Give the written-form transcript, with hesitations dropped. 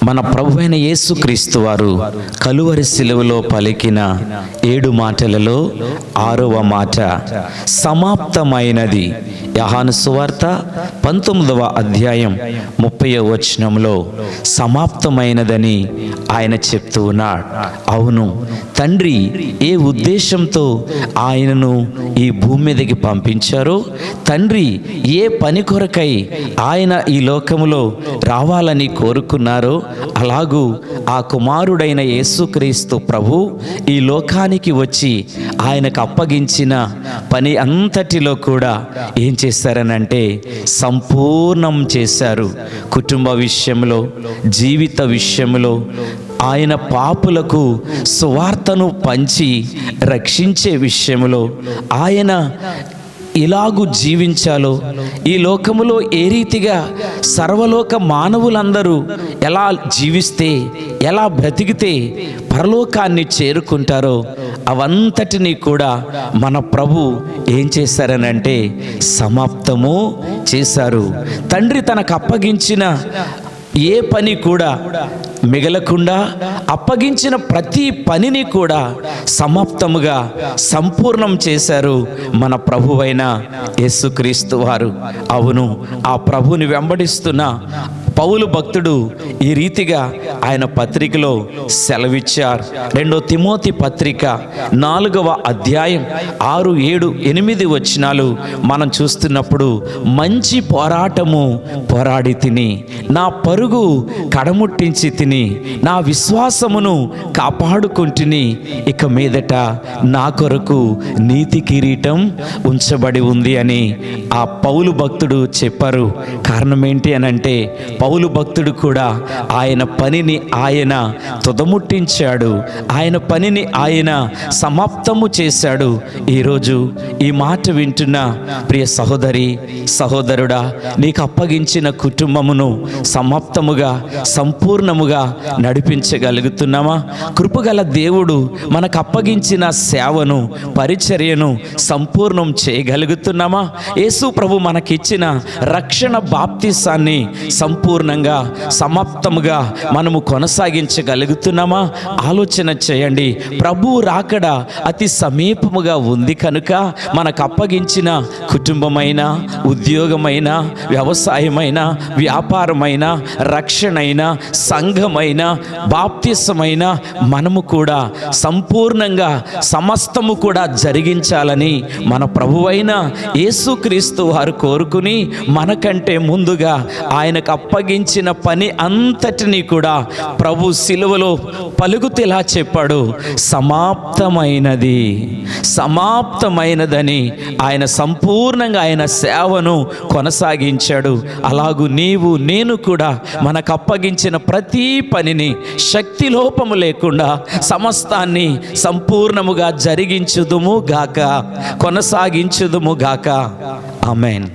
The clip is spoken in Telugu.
మన ప్రభువైన యేసుక్రీస్తు వారు కలువరి శిలువలో పలికిన 7 మాటలలో 6వ మాట సమాప్తమైనది. యోహాను సువార్త 19వ అధ్యాయం 30వ వచనంలో సమాప్తమైనదని ఆయన చెప్తూ ఉన్నాడు. అవును, తండ్రి ఏ ఉద్దేశంతో ఆయనను ఈ భూమి మీదకి పంపించారో, తండ్రి ఏ పని కొరకై ఆయన ఈ లోకములో రావాలని కోరుకున్నారో, అలాగూ ఆ కుమారుడైన యేసుక్రీస్తు ప్రభు ఈ లోకానికి వచ్చి ఆయనకు అప్పగించిన పని అంతటిలో కూడా ఏం చేశారనంటే సంపూర్ణం చేశారు. కుటుంబ విషయంలో, జీవిత విషయంలో ఆయన పాపులకు సువార్తను పంచి రక్షించే విషయంలో ఆయన ఇలాగూ జీవించాలో, ఈ లోకములో ఏ రీతిగా సర్వలోక మానవులందరూ ఎలా జీవిస్తే, ఎలా బ్రతికితే పరలోకాన్ని చేరుకుంటారో అవంతటినీ కూడా మన ప్రభు ఏం చేశారనంటే సమాప్తము చేశారు. తండ్రి తనకు అప్పగించిన ఏ పని కూడా మిగలకుండా అప్పగించిన ప్రతి పనిని కూడా సమాప్తముగా సంపూర్ణం చేశారు మన ప్రభువైన యేసుక్రీస్తు వారు. అవును, ఆ ప్రభుని వెంబడిస్తున్న పౌలు భక్తుడు ఈ రీతిగా ఆయన పత్రికలో సెలవిచ్చారు. 2 తిమోతి పత్రిక 4వ అధ్యాయం 6, 7, 8 వచనాలు మనం చూస్తున్నప్పుడు, మంచి పోరాటము పోరాడి తిని, నా పరుగు కడముట్టించి తిని, నా విశ్వాసమును కాపాడుకుంటుని, ఇక మీదట నా కొరకు నీతి కిరీటం ఉంచబడి ఉంది అని ఆ పౌలు భక్తుడు చెప్పారు. కారణం ఏంటి అనంటే పౌలు భక్తుడు కూడా ఆయన పనిని ఆయన తుదముట్టించాడు, ఆయన పనిని ఆయన సమాప్తము చేశాడు. ఈరోజు ఈ మాట వింటున్న ప్రియ సహోదరి సహోదరుడా, నీకు అప్పగించిన కుటుంబమును సమాప్తముగా సంపూర్ణముగా నడిపించగలుగుతున్నామా? కృపగల దేవుడు మనకు అప్పగించిన సేవను, పరిచర్యను సంపూర్ణం చేయగలుగుతున్నామా? యేసు ప్రభు మనకిచ్చిన రక్షణ బాప్తిసాన్ని సంపూర్ణంగా సమాప్తముగా మనము కొనసాగించగలుగుతున్నామా? ఆలోచన చేయండి. ప్రభు రాకడ అతి సమీపముగా ఉంది కనుక మనకు అప్పగించిన కుటుంబమైన, ఉద్యోగమైన, వ్యవసాయమైన, వ్యాపారమైన, రక్షణైన, సంఘమైన, బాప్తిసమైన మనము కూడా సంపూర్ణంగా సమస్తము కూడా జరిగించాలని మన ప్రభువైన యేసుక్రీస్తు వారు కోరుకుని మనకంటే ముందుగా ఆయనకు అప్పగించిన పని అంతటినీ కూడా ప్రభు సిలువలో పలుకుతూ ఇలా చెప్పాడు, సమాప్తమైనది, సమాప్తమైనదని. ఆయన సంపూర్ణంగా ఆయన సేవను కొనసాగించాడు. అలాగూ నీవు నేను కూడా మనకు అప్పగించిన ప్రతి పనిని శక్తి లోపము లేకుండా సమస్తాన్ని సంపూర్ణముగా జరిగించుదుము గాక, కొనసాగించుదుము గాక. ఆమేన్.